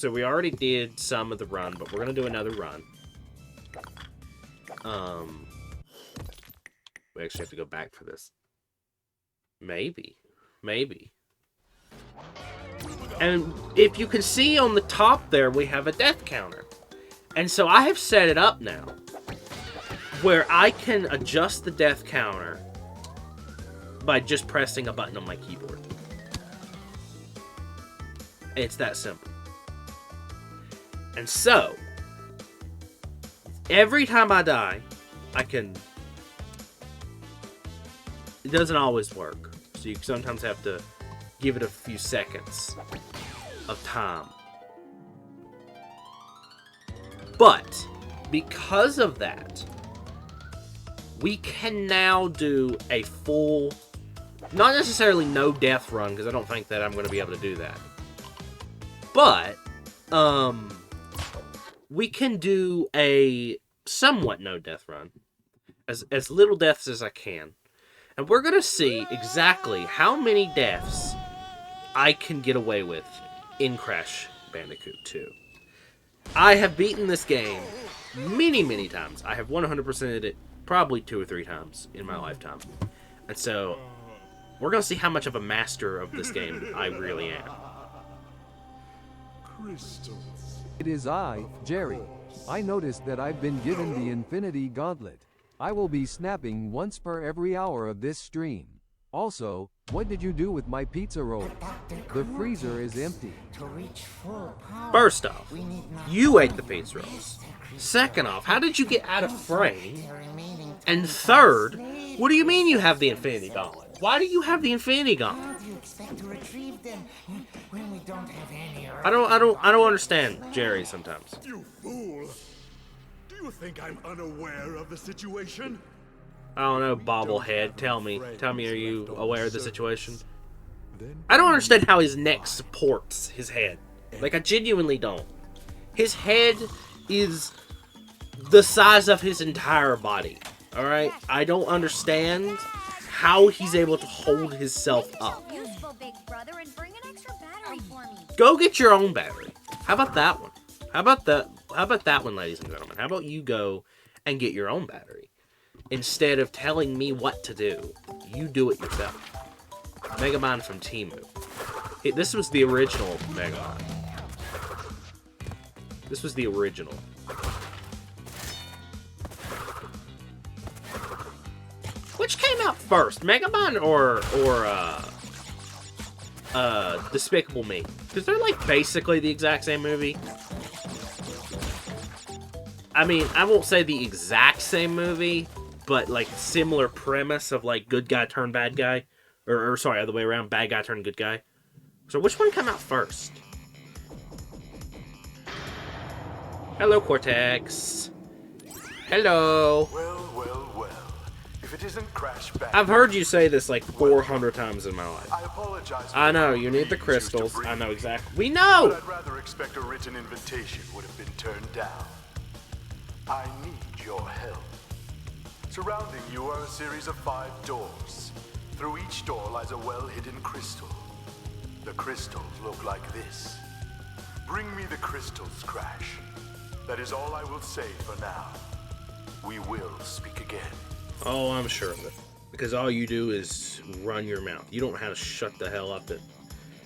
So we already did some of the run, but we're gonna do another run. We actually have to go back for this. Maybe. And if you can see on the top there, we have a death counter. And so I have set it up now where I can adjust the death counter by just pressing a button on my keyboard. It's that simple. And so, every time I die, I can... It doesn't always work. So you sometimes have to give it a few seconds of time. But, because of that, we can now do a full... Not necessarily no death run, because I don't think that I'm going to be able to do that. But, we can do a somewhat no death run. As little deaths as I can. And we're going to see exactly how many deaths I can get away with in Crash Bandicoot 2. I have beaten this game many, many times. I have 100%ed it probably 2 or 3 times in my lifetime. And so, we're going to see how much of a master of this game I really am. It is I, Jerry. I noticed that I've been given the Infinity Gauntlet. I will be snapping once per every hour of this stream. Also, what did you do with my pizza roll? The freezer is empty. First off, you ate the pizza rolls. Second off, how did you get out of frame? And third, what do you mean you have the Infinity Gauntlet? Why do you have the Infinity Gauntlet? I don't understand Jerry sometimes. You fool! Do you think I'm unaware of the situation? I don't know, bobblehead. Tell me, are you aware of the situation? I don't understand how his neck supports his head. Like, I genuinely don't. His head is the size of his entire body. Alright? I don't understand how he's able to hold himself up. Go get your own battery. How about that one? How about that one, ladies and gentlemen? How about you go and get your own battery? Instead of telling me what to do, you do it yourself. Megamind from Temu. This was the original Megamind. This was the original. Which came out first, Megamind or Despicable Me? Because they're like basically the exact same movie. I mean, I won't say the exact same movie, but like similar premise of like good guy turn bad guy. Or sorry, other way around, bad guy turn good guy. So which one came out first? Hello, Cortex. Hello. Well. If it isn't Crash Bandicoot, I've heard you say this like 400 times in my life. I apologize. I know, you need the crystals. I know exactly. We know! But I'd rather expect a written invitation would have been turned down. I need your help. Surrounding you are a series of 5 doors. Through each door lies a well-hidden crystal. The crystals look like this. Bring me the crystals, Crash. That is all I will say for now. We will speak again. Oh, I'm sure of it. Because all you do is run your mouth. You don't know how to shut the hell up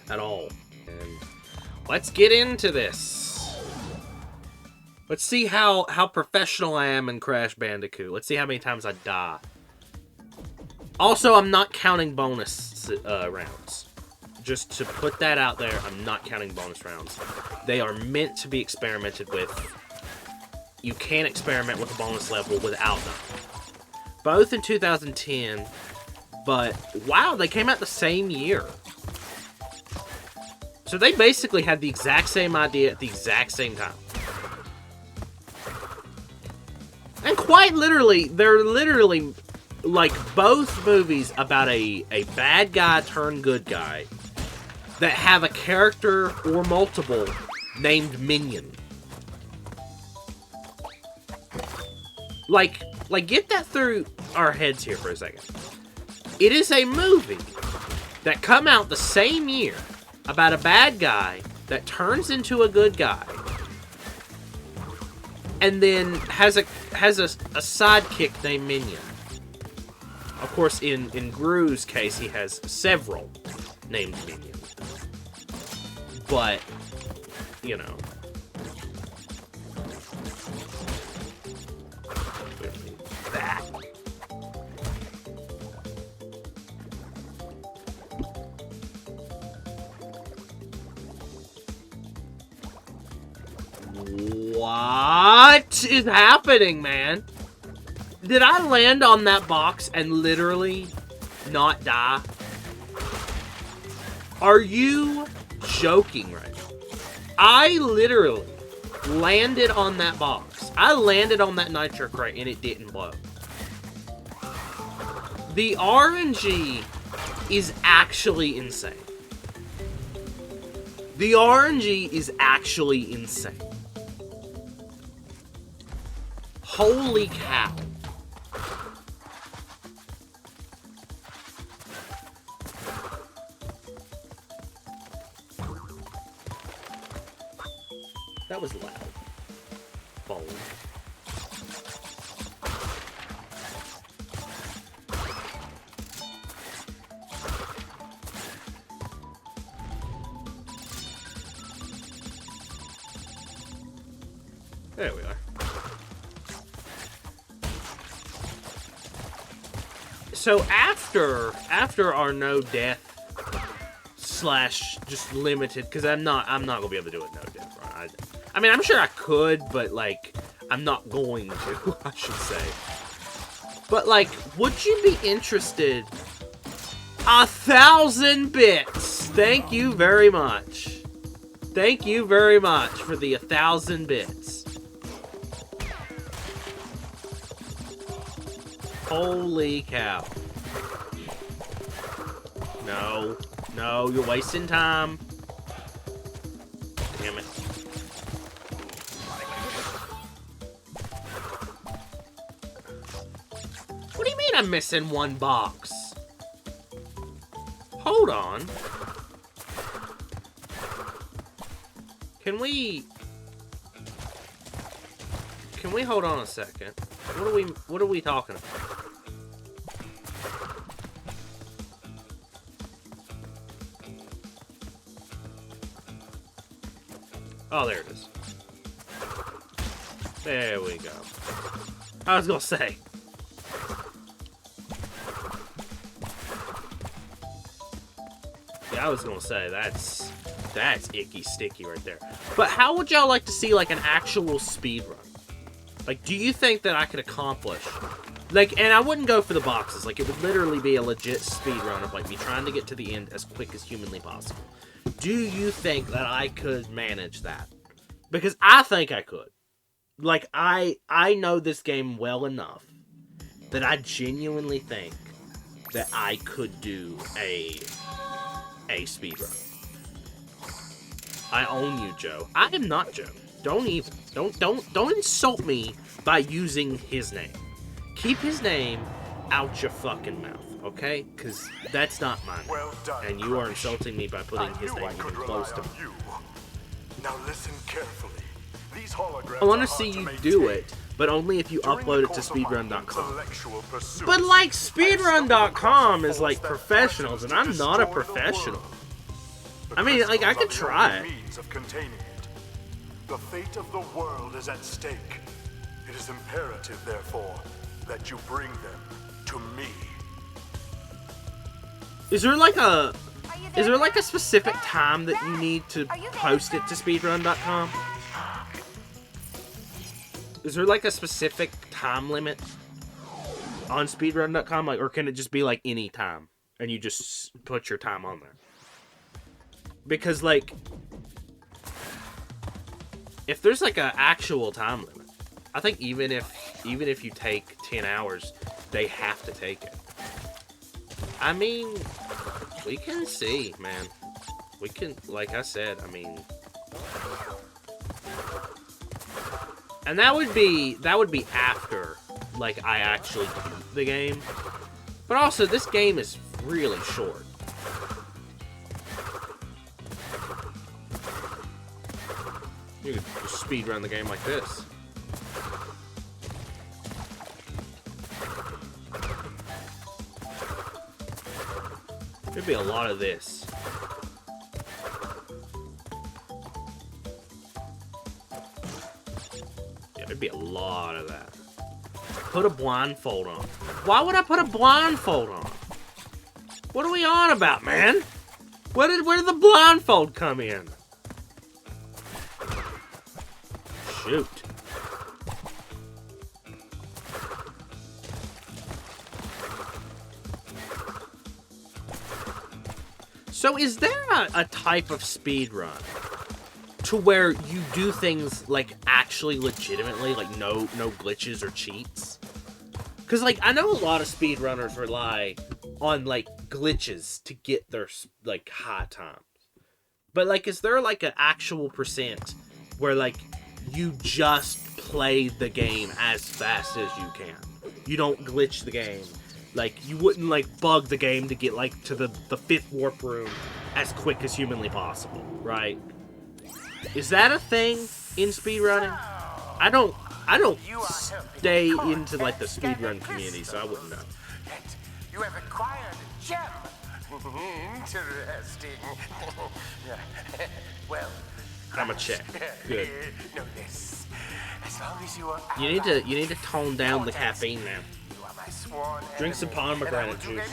at all. And let's get into this. Let's see how professional I am in Crash Bandicoot. Let's see how many times I die. Also, I'm not counting bonus rounds. Just to put that out there, I'm not counting bonus rounds. They are meant to be experimented with. You can't experiment with a bonus level without them. Both in 2010, but wow, they came out the same year. So they basically had the exact same idea at the exact same time. And quite literally, they're literally like both movies about a bad guy turned good guy that have a character or multiple named Minion. Like, get that through our heads here for a second. It is a movie that come out the same year about a bad guy that turns into a good guy and then has a sidekick named Minion. Of course, in Gru's case, he has several named Minions. But, you know. We don't need that. What is happening, man? Did I land on that box and literally not die? Are you joking right now? I literally landed on that box. I landed on that nitro crate and it didn't blow. The RNG is actually insane. The RNG is actually insane. Holy cow. That was loud. Bold. There we are. So after our no death slash just limited, because I'm not gonna be able to do it no death run. I mean, I'm sure I could, but like I'm not going to. I should say. But like, would you be interested? 1,000 bits. Thank you very much. Thank you very much for the 1,000 bits. Holy cow. No. No, you're wasting time. Damn it. What do you mean I'm missing one box? Hold on. Can we hold on a second? What are we talking about? Oh, there it is. There we go. I was gonna say. Yeah, I was gonna say, that's icky sticky right there. But how would y'all like to see, like, an actual speed run? Like, do you think that I could accomplish? Like, and I wouldn't go for the boxes. Like, it would literally be a legit speed run of, like, me trying to get to the end as quick as humanly possible. Do you think that I could manage that? Because I think I could. Like, I know this game well enough that I genuinely think that I could do a speedrun. I own you, Joe. I am not Joe. Don't insult me by using his name. Keep his name out your fucking mouth, okay? Because that's not mine. Well done, and you are insulting me by putting his name even close to me. Now listen carefully. These holograms I want to see you do it, but only if you upload it to speedrun.com. But like, speedrun.com is like professionals, and I'm not a professional. I mean, like, I could try it. The fate of the world is at stake. It is imperative, therefore, that you bring them to me. Is there like a specific time that you need to post it to speedrun.com? Is there like a specific time limit on speedrun.com, like, or can it just be like any time and you just put your time on there? Because like, if there's like an actual time limit, I think even if you take 10 hours, they have to take it. I mean, we can see, man. We can, like I said, I mean, and that would be after, like, I actually beat the game. But also, this game is really short. You could just speed run the game like this. There'd be a lot of this. Yeah, there'd be a lot of that. Put a blindfold on. Why would I put a blindfold on? What are we on about, man? Where did the blindfold come in? Shoot. So is there a type of speed run to where you do things like actually legitimately, like no glitches or cheats? Because like I know a lot of speedrunners rely on like glitches to get their like high times. But like is there like an actual percent where like you just play the game as fast as you can? You don't glitch the game. Like, you wouldn't, like, bug the game to get, like, to the fifth warp room as quick as humanly possible, right? Is that a thing in speedrunning? I don't stay into, like, the speedrun community, so I wouldn't know. You have acquired a gem. Interesting. Well, I'm a check. Good. Know this. As long as you are You need to tone down the caffeine now. Drink some pomegranate juice.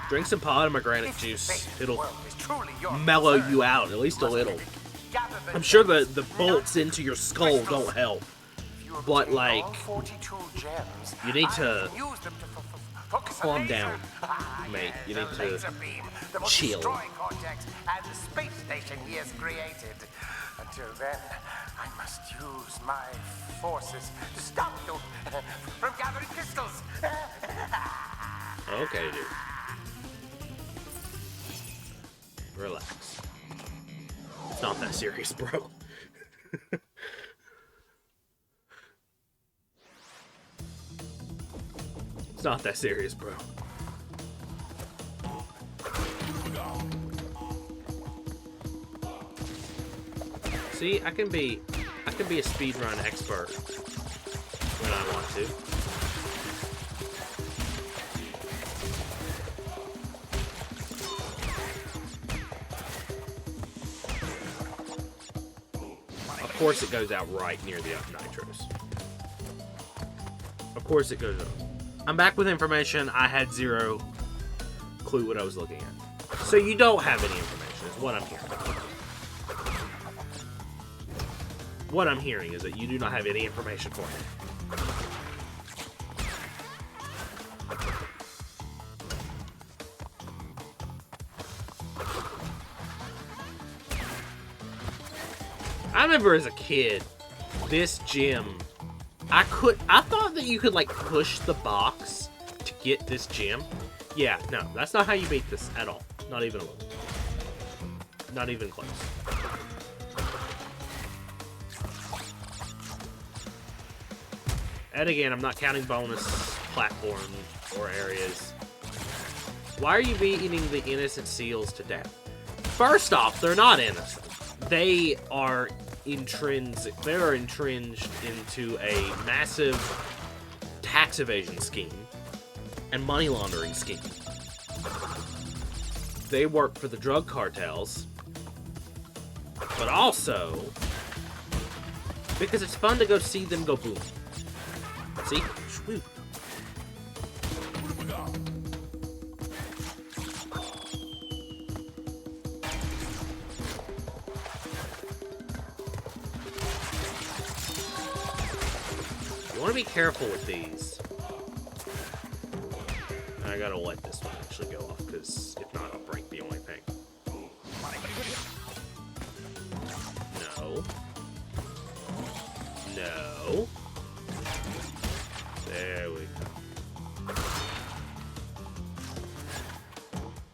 Drink some pomegranate juice. It'll mellow you out, at least a little. I'm sure the bolts into your skull don't help. But, like, you need to calm down, mate. You need to chill. Until then, I must use my forces to stop you from gathering crystals. Okay, dude. Relax. It's not that serious, bro. It's not that serious, bro. See, I can be a speedrun expert when I want to. Of course it goes out right near the nitros. Of course it goes up. I'm back with information. I had zero clue what I was looking at. So you don't have any information, is what I'm hearing. What I'm hearing is that you do not have any information for me. I remember as a kid, this gym, I thought that you could like push the box to get this gym. Yeah, no, that's not how you beat this at all. Not even a little. Not even close. And again, I'm not counting bonus platforms or areas. Why are you beating the innocent seals to death? First off, they're not innocent. They are intrinsic. They are entrenched into a massive tax evasion scheme and money laundering scheme. They work for the drug cartels, but also because it's fun to go see them go boom. See? Swoop. You want to be careful with these. I gotta let this one actually go off, because if not, I'll break the only thing. No. No. There we go.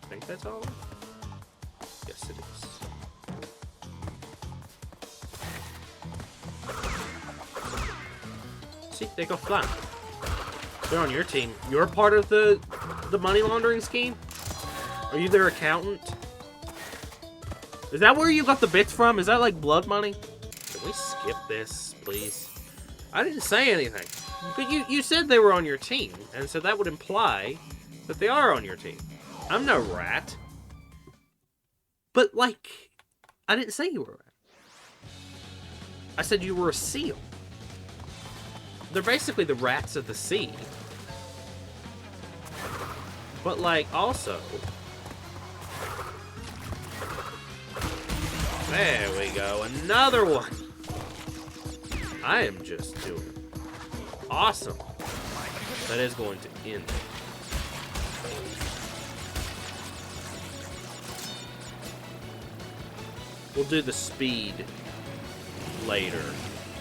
I think that's all. Yes, it is. See, they go flat. They're on your team. You're part of the money laundering scheme? Are you their accountant? Is that where you got the bits from? Is that like blood money? Can we skip this, please? I didn't say anything. But you said they were on your team, and so that would imply that they are on your team. I'm no rat. But, like, I didn't say you were a rat. I said you were a seal. They're basically the rats of the sea. But, like, also... There we go, another one! I am just doing awesome. That is going to end. We'll do the speed later.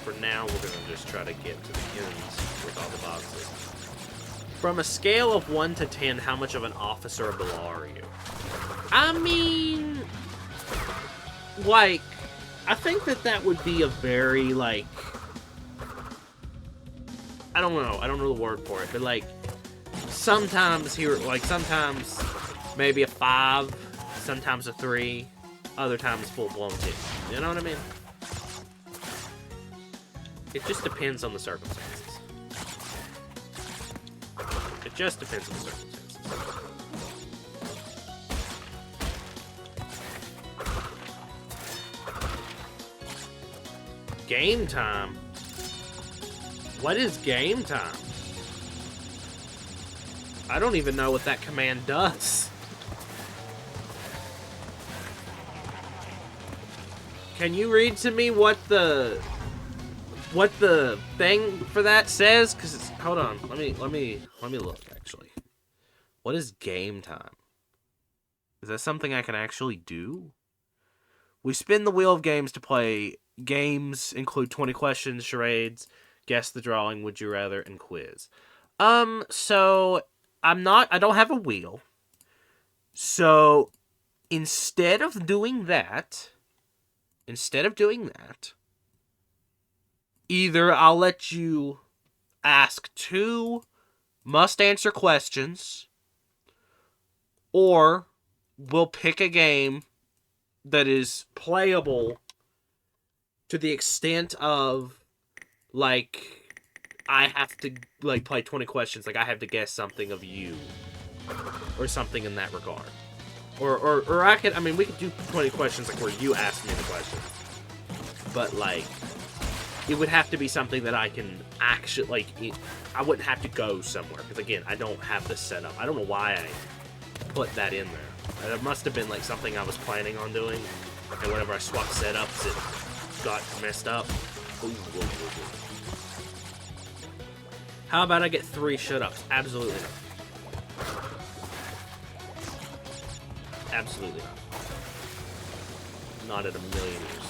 For now, we're going to just try to get to the ends with all the boxes. From a scale of 1 to 10, how much of an officer of the law are you? I mean... Like, I think that would be a very, like... I don't know the word for it, but, like, sometimes sometimes maybe a 5, sometimes a 3, other times full-blown 10. You know what I mean? It just depends on the circumstances. It just depends on the circumstances. Game time? What is game time? I don't even know what that command does. Can you read to me what the thing for that says? Cause it's, hold on, let me look actually. What is game time? Is that something I can actually do? We spin the wheel of games to play. Games include 20 questions, charades, guess the drawing, would you rather, and quiz. So I don't have a wheel. So instead of doing that, either I'll let you ask 2 must-answer questions, or we'll pick a game that is playable to the extent of, like, I have to, like, play 20 questions. Like, I have to guess something of you. Or something in that regard. Or we could do 20 questions, like, where you ask me the question. But, like, it would have to be something that I can actually, like, I wouldn't have to go somewhere. Because, again, I don't have this set up. I don't know why I put that in there. It must have been, like, something I was planning on doing. And whenever I swapped setups, it got messed up. Ooh. How about I get 3 shut-ups? Absolutely not. Absolutely not. Not in a million years.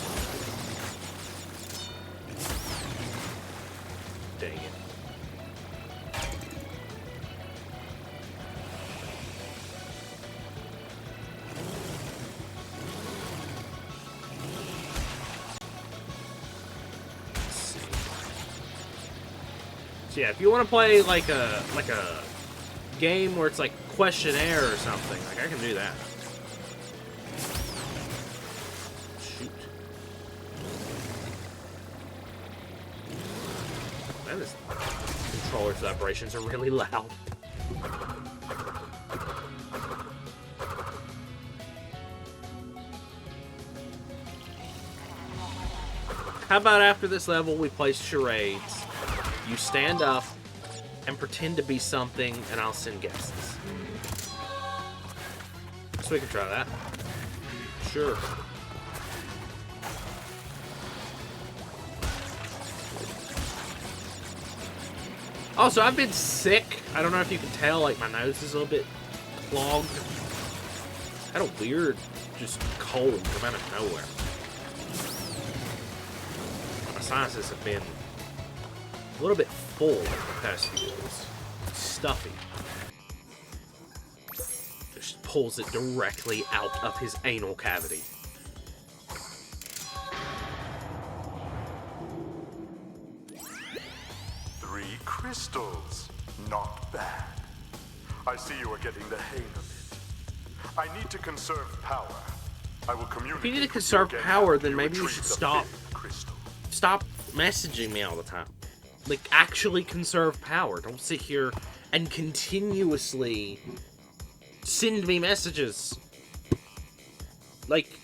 Dang it. So yeah, if you want to play like a game where it's like questionnaire or something, like I can do that. Shoot. Man, this controller's vibrations are really loud. How about after this level we play charades? You stand up and pretend to be something, and I'll send guesses. So we can try that. Sure. Also, I've been sick. I don't know if you can tell, like, my nose is a little bit clogged. I had a weird, just cold come out of nowhere. My sinuses have been a little bit full the past few days. Stuffy. Just pulls it directly out of his anal cavity. Three crystals. Not bad. I see you are getting the hang of it. I need to conserve power. I will communicate. If you need to with conserve you again power, after then you maybe you retrieve should the stop. fifth crystal. Stop messaging me all the time. Like, actually conserve power. Don't sit here and continuously send me messages. Like,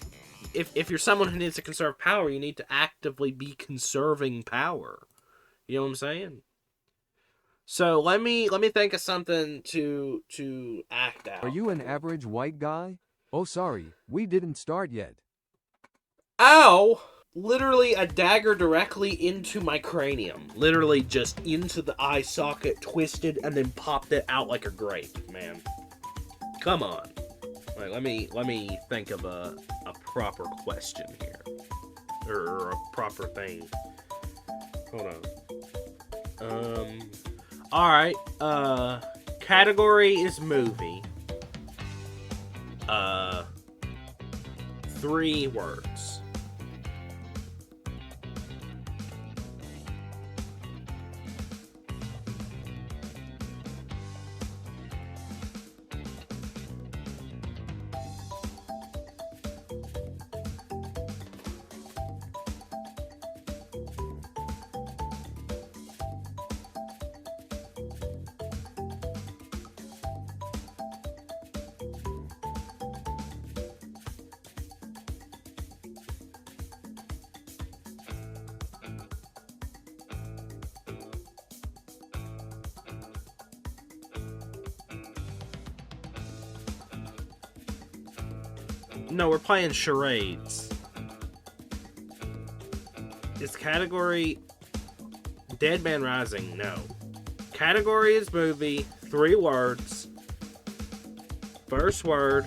if you're someone who needs to conserve power, you need to actively be conserving power. You know what I'm saying? So let me think of something to act out. Are you an average white guy? Oh, sorry, we didn't start yet. Ow! Literally a dagger directly into my cranium. Literally just into the eye socket, twisted, and then popped it out like a grape, man. Come on. Alright, let me think of a proper question here. Or a proper thing. Hold on. Alright, category is movie. 3 words. No, we're playing charades. Is category Dead Man Rising? No. Category is movie. 3 words. First word.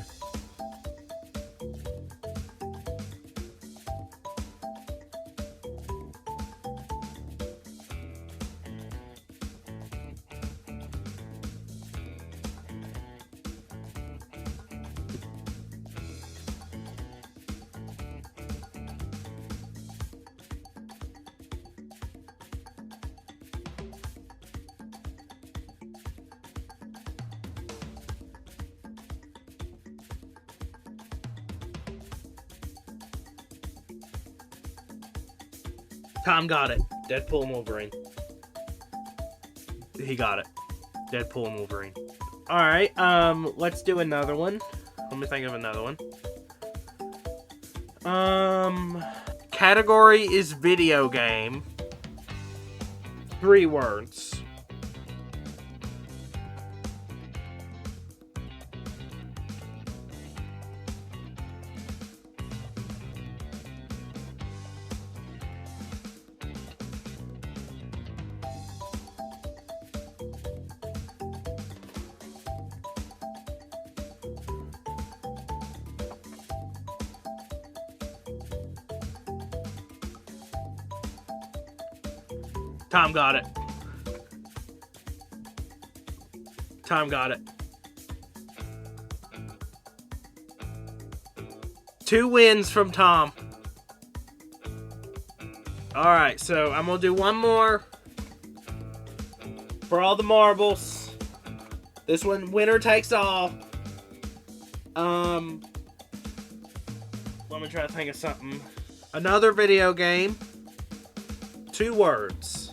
Tom got it. Deadpool and Wolverine. He got it. Deadpool and Wolverine. Alright, let's do another one. Let me think of another one. Category is video game. 3 words. Tom got it. Tom got it. 2 wins from Tom. Alright, so I'm gonna do one more. For all the marbles. This one, winner takes all. Let me try to think of something. Another video game. 2 words.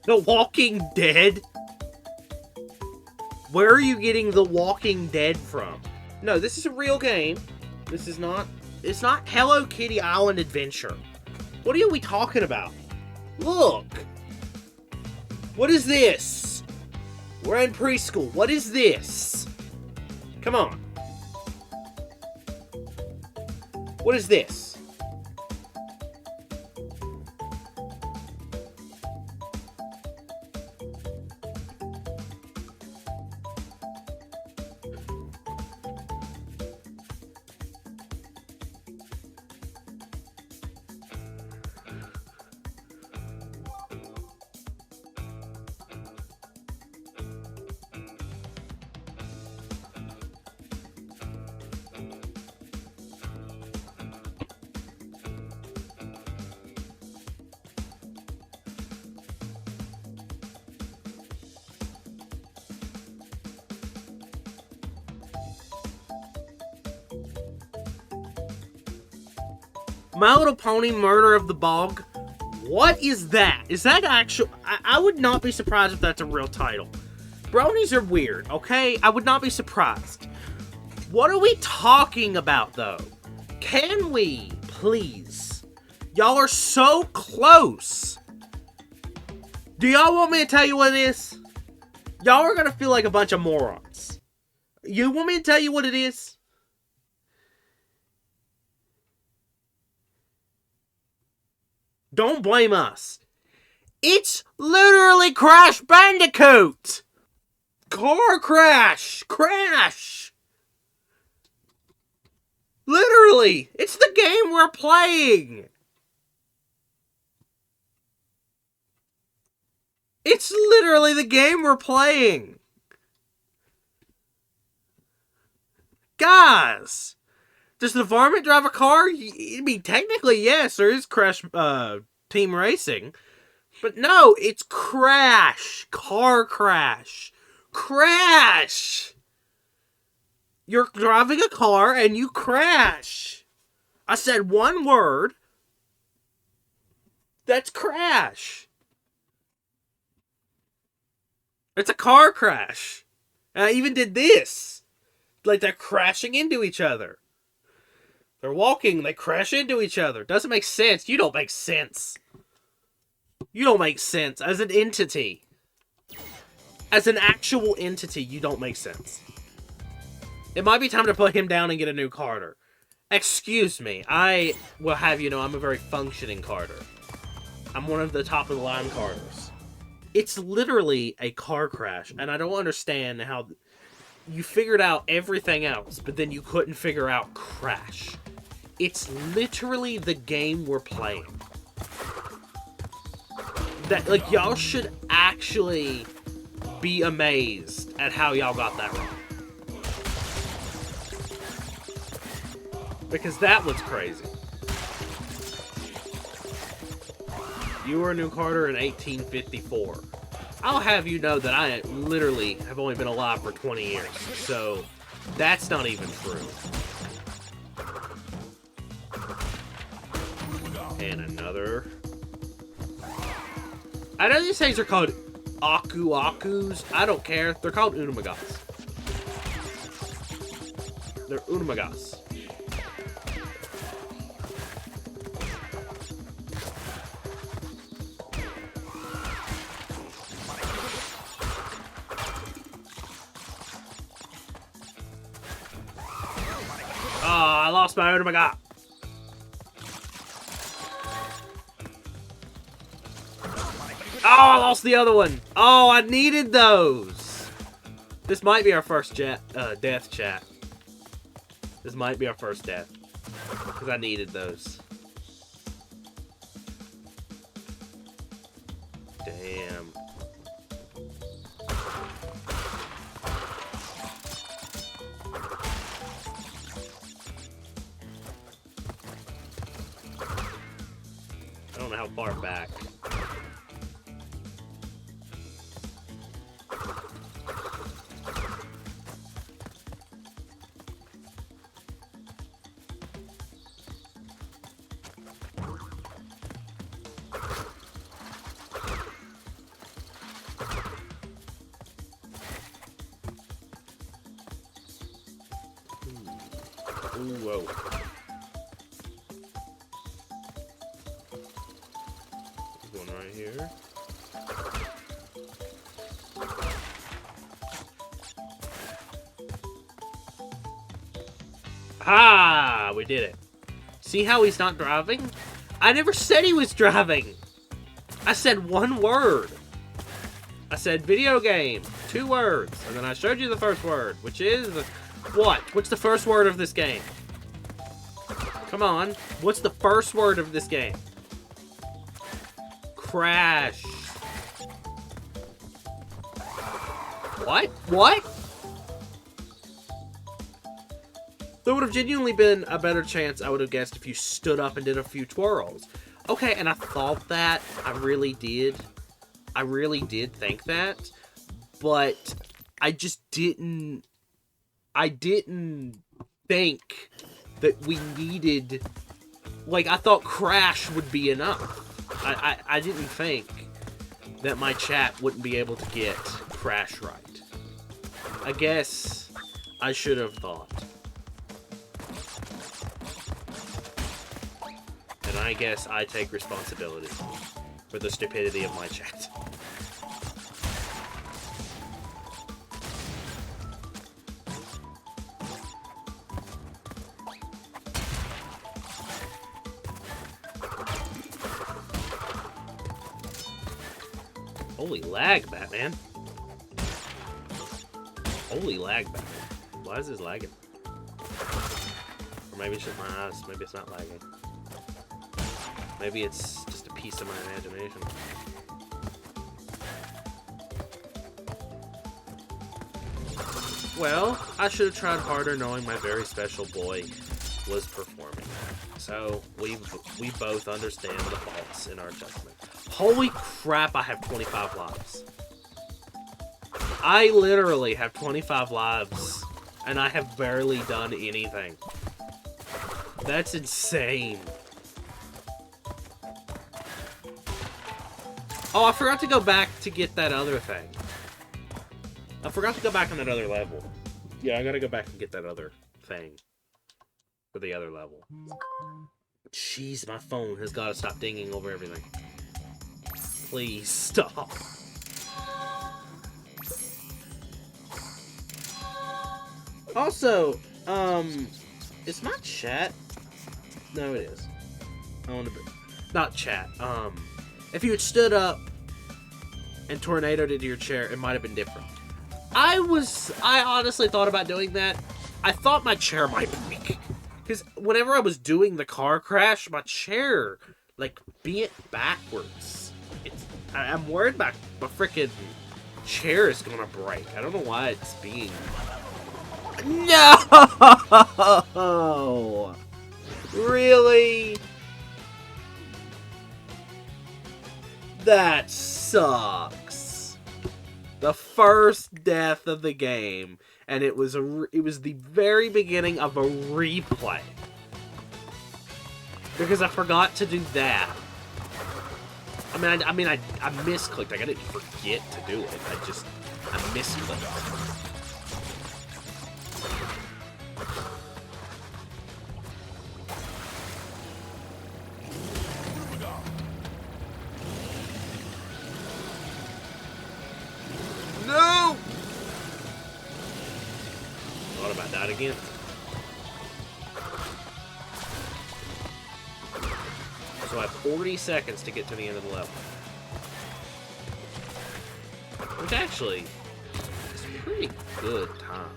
The Walking Dead? Where are you getting The Walking Dead from? No, this is a real game. This is not... It's not Hello Kitty Island Adventure. What are we talking about? Look! What is this? We're in preschool. What is this? Come on. What is this? My Little Pony Murder of the Bog. What is that? Is that actual? I would not be surprised if that's a real title. Bronies are weird, okay? I would not be surprised. What are we talking about, though? Can we, please? Y'all are so close. Do y'all want me to tell you what it is? Y'all are gonna feel like a bunch of morons. You want me to tell you what it is? Don't blame us. It's literally Crash Bandicoot! Car crash! Crash! Literally! It's the game we're playing! It's literally the game we're playing! Guys! Does the varmint drive a car? I mean, technically, yes, there is Crash Team Racing. But no, it's Crash. Car crash. Crash! You're driving a car and you crash. I said one word. That's crash. It's a car crash. And I even did this. Like they're crashing into each other. They're walking, they crash into each other. Doesn't make sense. You don't make sense. You don't make sense as an entity. As an actual entity, you don't make sense. It might be time to put him down and get a new Carter. Excuse me. I will have you know I'm a very functioning Carter. I'm one of the top of the line Carters. It's literally a car crash, and I don't understand how you figured out everything else, but then you couldn't figure out Crash. It's literally the game we're playing. That, like, y'all should actually be amazed at how y'all got that wrong. Because that was crazy. You were a new Carter in 1854. I'll have you know that I literally have only been alive for 20 years, so that's not even true. And another. I know these things are called Aku-Akus. I don't care. They're called Unamagas. They're Unamagas. I lost my Unamaga. Oh, I lost the other one. Oh, I needed those. This might be our first death chat. This might be our first death. Because I needed those. Damn. I don't know how far back. Ooh, whoa. One right here. Ha! We did it. See how he's not driving? I never said he was driving. I said one word. I said video game, 2 words, and then I showed you the first word, which is what? What's the first word of this game? Come on. What's the first word of this game? Crash. What? What? There would have genuinely been a better chance, I would have guessed, if you stood up and did a few twirls. Okay, and I thought that. I really did. I really did think that. But I just didn't... I didn't think that we needed... Like, I thought Crash would be enough. I didn't think that my chat wouldn't be able to get Crash right. I guess I should have thought. And I guess I take responsibility for the stupidity of my chat. Holy lag, Batman. Holy lag, Batman. Why is this lagging? Or maybe it's just my eyes. Maybe it's not lagging. Maybe it's just a piece of my imagination. Well, I should have tried harder knowing my very special boy was performing. So, we both understand the faults in our judgment. Holy crap, I have 25 lives. I literally have 25 lives, and I have barely done anything. That's insane. Oh, I forgot to go back to get that other thing. I forgot to go back on that other level. Yeah, I gotta go back and get that other thing. For the other level. Jeez, my phone has gotta stop dinging over everything. Please stop. Also, is my chat? No, it is. I want to be... Not chat. If you had stood up and tornadoed into your chair, it might have been different. I honestly thought about doing that. I thought my chair might break. Because whenever I was doing the car crash, my chair, like, bent backwards. I'm worried about my freaking chair is gonna break. I don't know why it's being... No! Really? That sucks. The first death of the game, and it was the very beginning of a replay. Because I forgot to do that. I misclicked. Like, I didn't forget to do it. I misclicked. No! Thought about that again. So I have 40 seconds to get to the end of the level. Which actually is a pretty good time.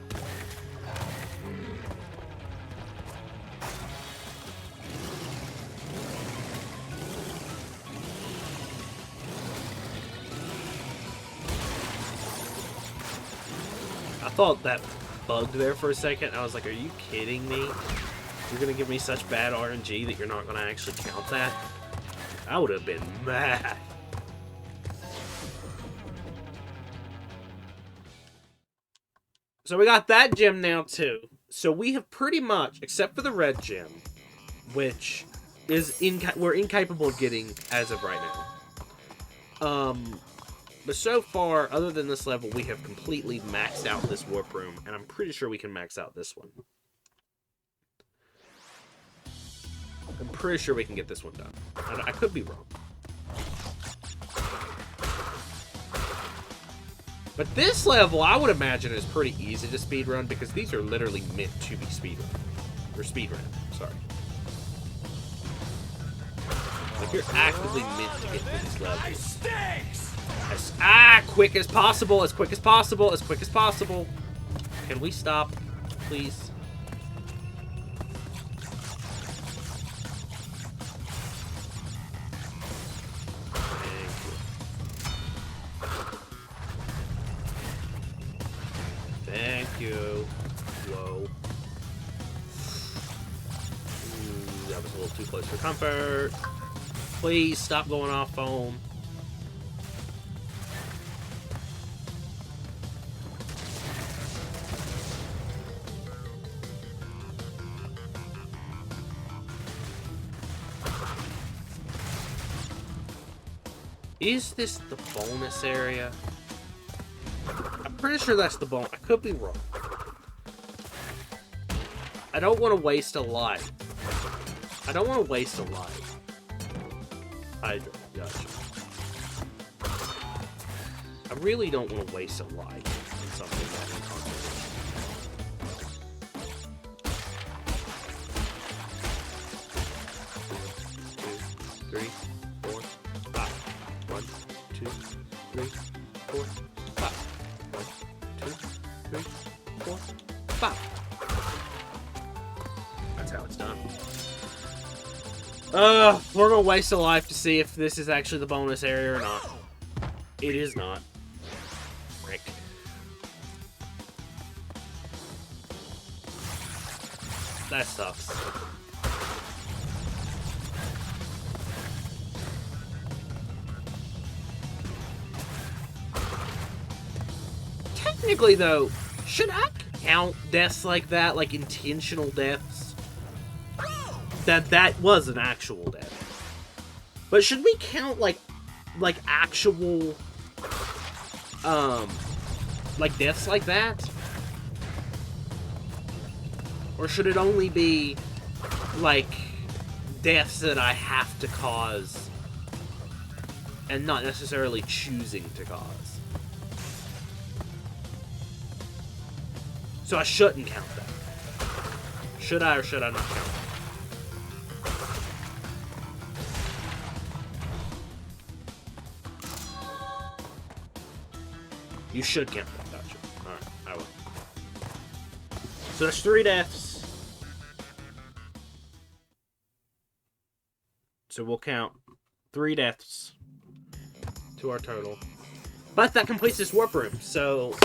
I thought that bugged there for a second. I was like, are you kidding me? You're gonna give me such bad RNG that you're not gonna actually count that? I would have been mad. So we got that gem now too. So we have pretty much, except for the red gem, which is we're incapable of getting as of right now. But so far, other than this level, we have completely maxed out this warp room, and I'm pretty sure we can max out this one. I'm pretty sure we can get this one done. I could be wrong. But this level, I would imagine, is pretty easy to speedrun, because these are literally meant to be speedrun. Or speedrun, sorry. Like, you're actively meant to get through this level. Quick as possible, as quick as possible, as quick as possible. Can we stop, please? Thank you. Whoa. Ooh, that was a little too close for comfort. Please stop going off foam. Is this the bonus area? I'm pretty sure that's the bonus. I could be wrong. I don't want to waste a life. I don't want to waste a life. Hydra, gotcha. I really don't want to waste a life in something that inconsequential. 2, 3, 4, 5. 1, 2, 3, 4, 5. 1, 2, 3, 4, 5. That's how it's done. We're gonna waste a life to see if this is actually the bonus area or not. It is not. Frick. That sucks. Technically, though, should I count deaths like that, like intentional deaths? That was an actual death. But should we count like actual like deaths like that? Or should it only be like deaths that I have to cause and not necessarily choosing to cause? So I shouldn't count that. Should I or should I not count that? You should count that, gotcha. Alright, I will. So that's 3 deaths. So we'll count 3 deaths to our total. But that completes this warp room, so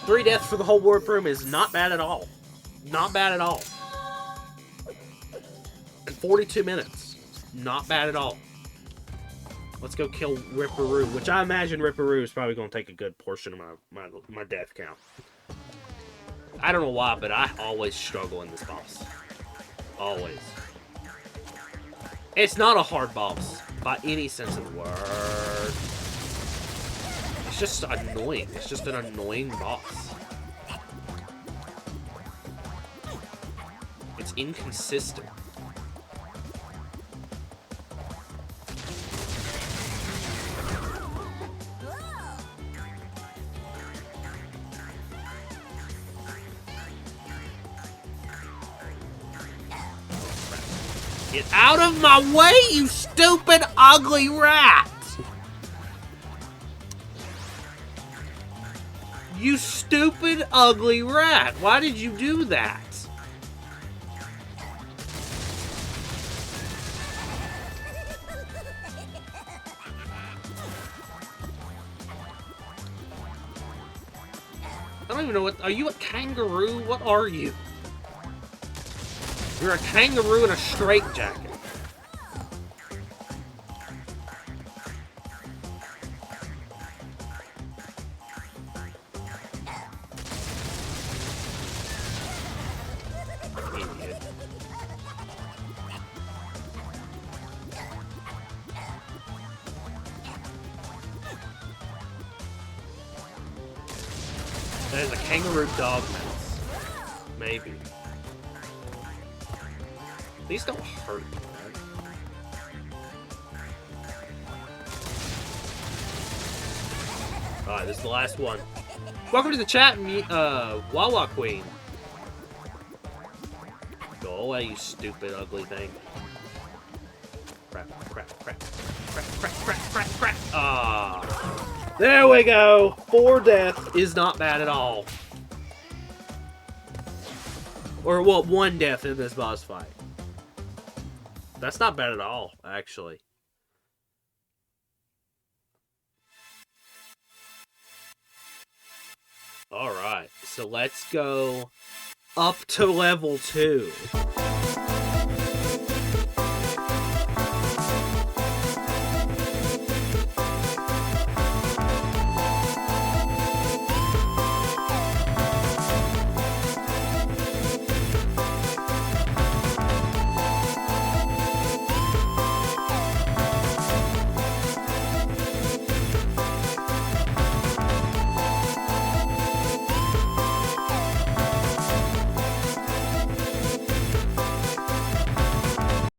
3 deaths for the whole warp room is not bad at all. Not bad at all. And 42 minutes. Not bad at all. Let's go kill Ripperoo, which I imagine Ripperoo is probably going to take a good portion of my death count. I don't know why, but I always struggle in this boss. Always. It's not a hard boss, by any sense of the word. It's just annoying. It's just an annoying boss. It's inconsistent. Get out of my way, you stupid, ugly rat! You stupid, ugly rat! Why did you do that? I don't even know what... Are you a kangaroo? What are you? You're a kangaroo in a straitjacket. Idiot. There's a kangaroo dog mouse. Maybe. These don't hurt, man. Alright, this is the last one. Welcome to the chat, Wawa Queen. Go away, you stupid, ugly thing. Crap. Ah. There we go. 4 death is not bad at all. Or, well, 1 death in this boss fight. That's not bad at all, actually. Alright, so let's go up to level 2.